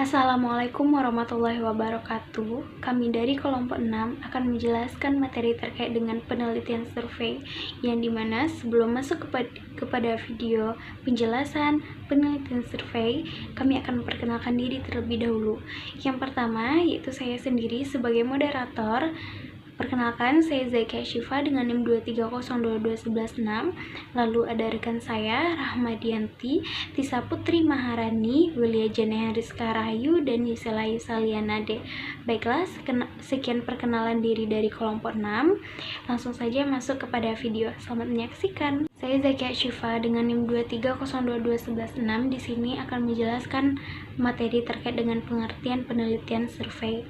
Assalamualaikum warahmatullahi wabarakatuh. Kami dari kelompok 6 akan menjelaskan materi terkait dengan penelitian survei yang dimana sebelum masuk kepada video penjelasan penelitian survei, kami akan memperkenalkan diri terlebih dahulu. Yang pertama yaitu saya sendiri sebagai moderator. Perkenalkan, saya Zakia Syifa dengan NIM 2302211. Lalu ada rekan saya, Rahmadianti, Tisa Putri Maharani, Wilia Jana Rizka Rahayu, dan Yusela Yusalianade. Baiklah, sekian perkenalan diri dari kelompok 6. Langsung saja masuk kepada video. Selamat menyaksikan. Saya Zakia Syifa dengan NIM 2302211. Di sini akan menjelaskan materi terkait dengan pengertian penelitian survei.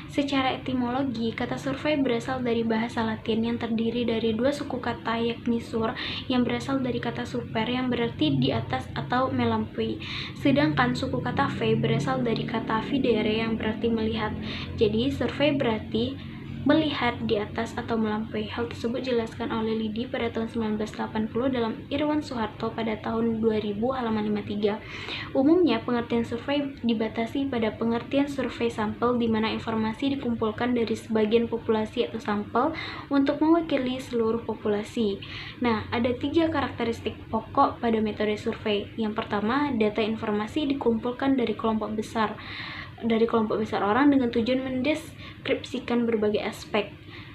Secara etimologi, kata survei berasal dari bahasa Latin yang terdiri dari dua suku kata, yakni sur yang berasal dari kata super yang berarti di atas atau melampaui, sedangkan suku kata ve berasal dari kata videre yang berarti melihat. Jadi survei berarti melihat di atas atau melampaui. Hal tersebut dijelaskan oleh Lidi pada tahun 1980 dalam Irwan Soeharto pada tahun 2000 halaman 53. Umumnya pengertian survei dibatasi pada pengertian survei sampel di mana informasi dikumpulkan dari sebagian populasi atau sampel untuk mewakili seluruh populasi. Nah, ada 3 karakteristik pokok pada metode survei. Yang pertama, data informasi dikumpulkan dari kelompok besar orang dengan tujuan mendeskripsikan berbagai aspek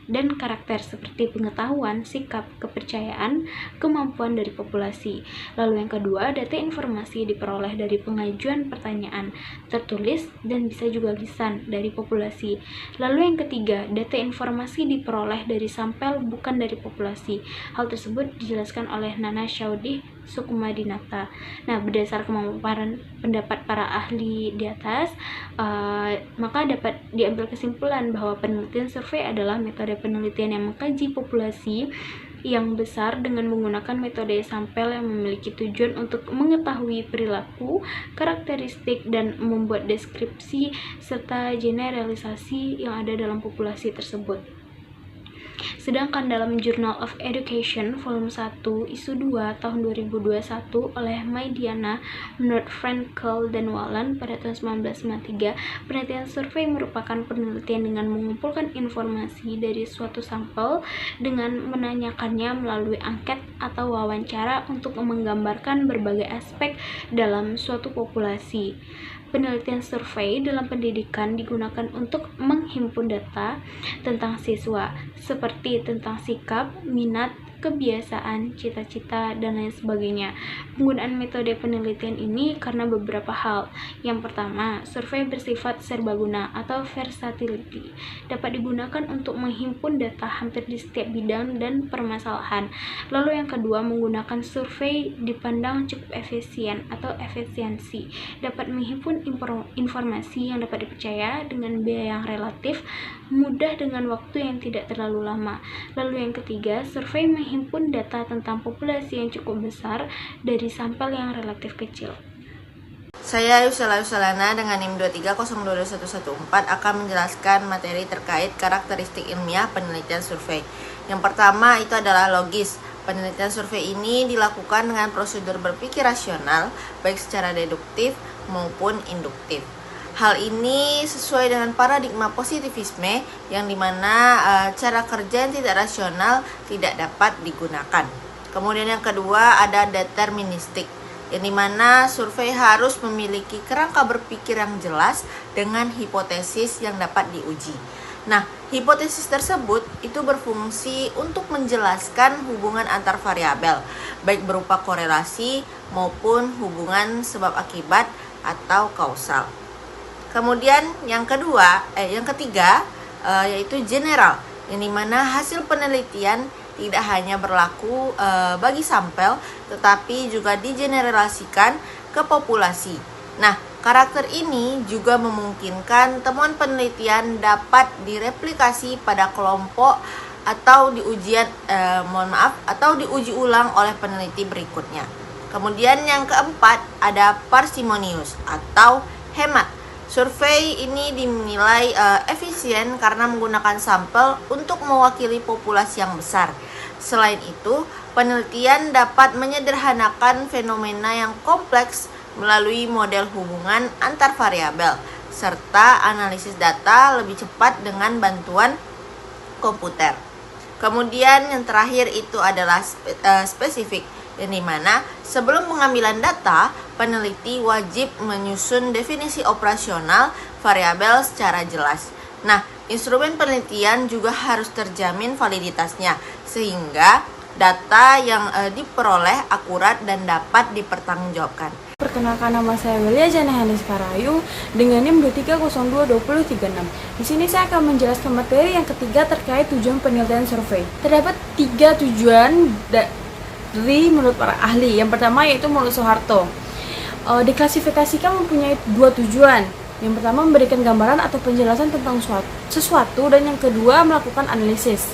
dan karakter seperti pengetahuan, sikap, kepercayaan, kemampuan dari populasi. Lalu yang kedua, data informasi diperoleh dari pengajuan pertanyaan tertulis dan bisa juga lisan dari populasi. Lalu yang ketiga, data informasi diperoleh dari sampel bukan dari populasi. Hal tersebut dijelaskan oleh Nana Syaudih Sukumadinata. Nah, berdasarkan pendapat para ahli di atas, maka dapat diambil kesimpulan bahwa penelitian survei adalah metode penelitian yang mengkaji populasi yang besar dengan menggunakan metode sampel yang memiliki tujuan untuk mengetahui perilaku, karakteristik, dan membuat deskripsi serta generalisasi yang ada dalam populasi tersebut. Sedangkan dalam Journal of Education volume 1 isu 2 tahun 2021 oleh Maidiana menurut Frankel dan Wallen pada tahun 1993, penelitian survei merupakan penelitian dengan mengumpulkan informasi dari suatu sampel dengan menanyakannya melalui angket atau wawancara untuk menggambarkan berbagai aspek dalam suatu populasi. Penelitian survei dalam pendidikan digunakan untuk menghimpun data tentang siswa, seperti tentang sikap, minat, kebiasaan, cita-cita, dan lain sebagainya. Penggunaan metode penelitian ini karena beberapa hal. Yang pertama, survei bersifat serbaguna atau versatility, dapat digunakan untuk menghimpun data hampir di setiap bidang dan permasalahan. Lalu yang kedua, menggunakan survei dipandang cukup efisien atau efisiensi, dapat menghimpun informasi yang dapat dipercaya dengan biaya yang relatif, mudah dengan waktu yang tidak terlalu lama. Lalu yang ketiga, survei menghimpun data tentang populasi yang cukup besar dari sampel yang relatif kecil. Saya Yusela Yusaliana dengan NIM 230221114 akan menjelaskan materi terkait karakteristik ilmiah penelitian survei. Yang pertama itu adalah logis. Penelitian survei ini dilakukan dengan prosedur berpikir rasional, baik secara deduktif maupun induktif. Hal ini sesuai dengan paradigma positivisme yang dimana cara kerja yang tidak rasional tidak dapat digunakan. Kemudian yang kedua ada deterministik, yang dimana survei harus memiliki kerangka berpikir yang jelas dengan hipotesis yang dapat diuji. Nah, hipotesis tersebut itu berfungsi untuk menjelaskan hubungan antar variabel, baik berupa korelasi maupun hubungan sebab akibat atau kausal. Kemudian yang ketiga yaitu general, yang dimana hasil penelitian tidak hanya berlaku bagi sampel, tetapi juga digeneralisasikan ke populasi. Nah, karakter ini juga memungkinkan temuan penelitian dapat direplikasi pada kelompok atau diuji ulang oleh peneliti berikutnya. Kemudian yang keempat ada parsimonius atau hemat. Survei ini dinilai efisien karena menggunakan sampel untuk mewakili populasi yang besar. Selain itu, penelitian dapat menyederhanakan fenomena yang kompleks melalui model hubungan antar variabel, serta analisis data lebih cepat dengan bantuan komputer. Kemudian yang terakhir itu adalah spesifik, yang dimana sebelum pengambilan data, peneliti wajib menyusun definisi operasional variabel secara jelas. Nah, instrumen penelitian juga harus terjamin validitasnya, sehingga data yang diperoleh akurat dan dapat dipertanggungjawabkan. Perkenalkan, nama saya Melia Janehanis Parayu dengan NIM 23022036. Di sini saya akan menjelaskan materi yang ketiga terkait tujuan penelitian survei. Terdapat 3 tujuan dari menurut para ahli. Yang pertama yaitu menurut Soeharto. Diklasifikasikan mempunyai 2 tujuan. Yang pertama memberikan gambaran atau penjelasan tentang sesuatu, dan yang kedua melakukan analisis.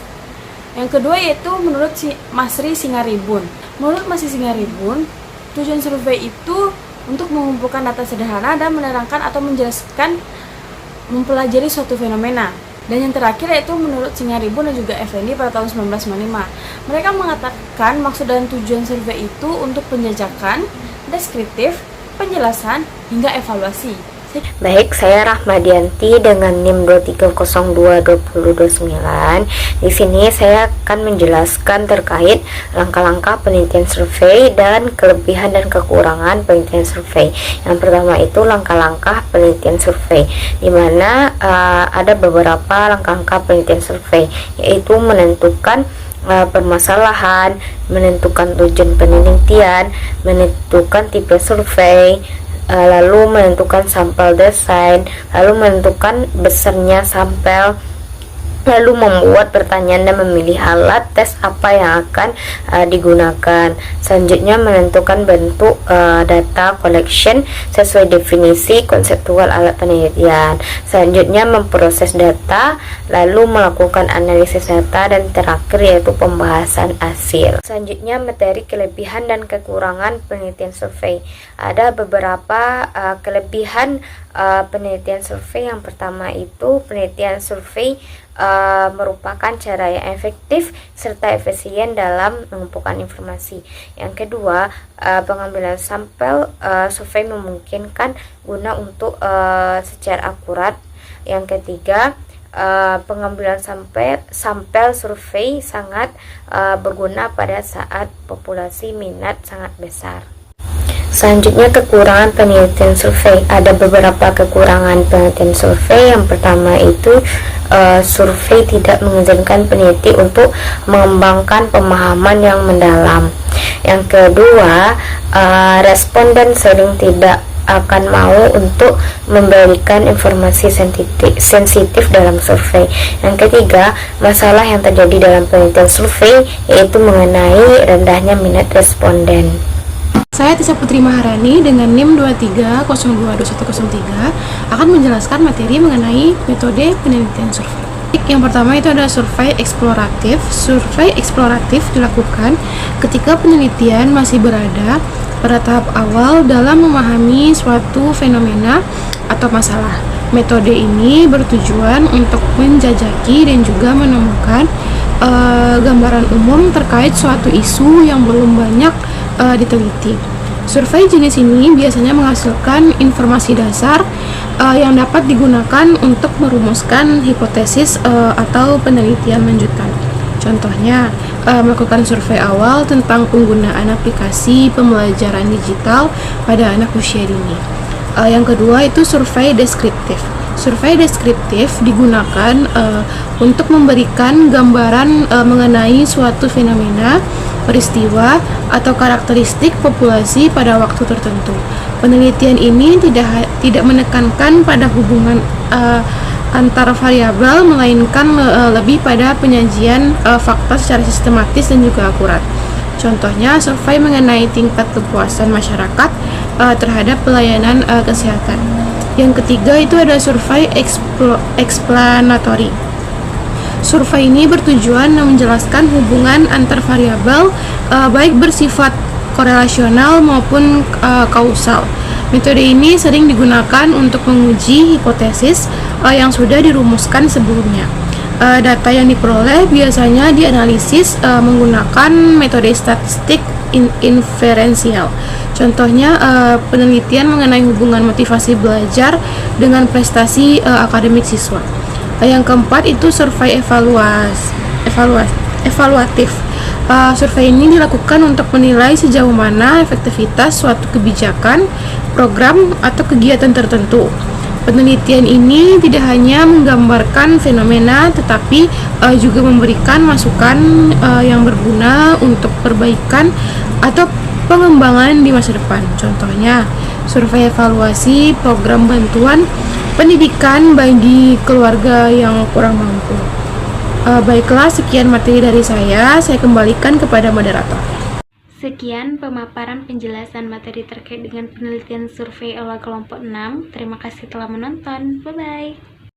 Yang kedua yaitu menurut Masri Singaribun. Menurut Masri Singaribun, tujuan survei itu untuk mengumpulkan data sederhana dan menerangkan atau menjelaskan mempelajari suatu fenomena. Dan yang terakhir yaitu menurut Singaribun dan juga Effendi pada tahun 1995. Mereka mengatakan maksud dan tujuan survei itu untuk penjajakan, deskriptif, penjelasan, hingga evaluasi. Baik, saya Rahmadianti dengan NIM 23022029. Di sini saya akan menjelaskan terkait langkah-langkah penelitian survei dan kelebihan dan kekurangan penelitian survei. Yang pertama itu langkah-langkah penelitian survei, di mana ada beberapa langkah-langkah penelitian survei, yaitu menentukan permasalahan, menentukan tujuan penelitian, menentukan tipe survei, lalu menentukan sampel desain, lalu menentukan besarnya sampel, lalu membuat pertanyaan dan memilih alat tes apa yang akan digunakan. Selanjutnya menentukan bentuk data collection sesuai definisi konseptual alat penelitian. Selanjutnya memproses data, lalu melakukan analisis data, dan terakhir yaitu pembahasan hasil. Selanjutnya materi kelebihan dan kekurangan penelitian survei. Ada beberapa kelebihan penelitian survei. Yang pertama itu penelitian survei merupakan cara yang efektif serta efisien dalam mengumpulkan informasi. Yang kedua, pengambilan sampel survei memungkinkan guna untuk secara akurat. Yang ketiga, pengambilan sampel survei sangat berguna pada saat populasi minat sangat besar. Selanjutnya, kekurangan penelitian survei. Ada beberapa kekurangan penelitian survei. Yang pertama itu survei tidak mengizinkan peneliti untuk mengembangkan pemahaman yang mendalam. Yang kedua, responden sering tidak akan mau untuk memberikan informasi sensitif dalam survei. Yang ketiga, masalah yang terjadi dalam penelitian survei yaitu mengenai rendahnya minat responden. Saya Tisa Putri Maharani dengan NIM 23022103 akan menjelaskan materi mengenai metode penelitian survei. Yang pertama itu adalah survei eksploratif. Survei eksploratif dilakukan ketika penelitian masih berada pada tahap awal dalam memahami suatu fenomena atau masalah. Metode ini bertujuan untuk menjajaki dan juga menemukan gambaran umum terkait suatu isu yang belum banyak diteliti. Survei jenis ini biasanya menghasilkan informasi dasar yang dapat digunakan untuk merumuskan hipotesis atau penelitian lanjutan. Contohnya, melakukan survei awal tentang penggunaan aplikasi pembelajaran digital pada anak usia dini. Yang kedua itu survei deskriptif. Survei deskriptif digunakan untuk memberikan gambaran mengenai suatu fenomena, peristiwa, atau karakteristik populasi pada waktu tertentu. Penelitian ini tidak menekankan pada hubungan antar variabel, melainkan lebih pada penyajian fakta secara sistematis dan juga akurat. Contohnya, survei mengenai tingkat kepuasan masyarakat terhadap pelayanan kesehatan. Yang ketiga itu ada survei explanatory. Survei ini bertujuan menjelaskan hubungan antar variabel baik bersifat korelasional maupun kausal. Metode ini sering digunakan untuk menguji hipotesis yang sudah dirumuskan sebelumnya. Data yang diperoleh biasanya dianalisis menggunakan metode statistik inferensial. Contohnya penelitian mengenai hubungan motivasi belajar dengan prestasi akademik siswa. Yang keempat itu survei evaluatif. Survei ini dilakukan untuk menilai sejauh mana efektivitas suatu kebijakan, program, atau kegiatan tertentu. Penelitian ini tidak hanya menggambarkan fenomena, tetapi juga memberikan masukan yang berguna untuk perbaikan atau pengembangan di masa depan. Contohnya, survei evaluasi program bantuan pendidikan bagi keluarga yang kurang mampu. Baiklah, sekian materi dari saya kembalikan kepada moderator. Sekian pemaparan penjelasan materi terkait dengan penelitian survei oleh kelompok 6. Terima kasih telah menonton. Bye-bye.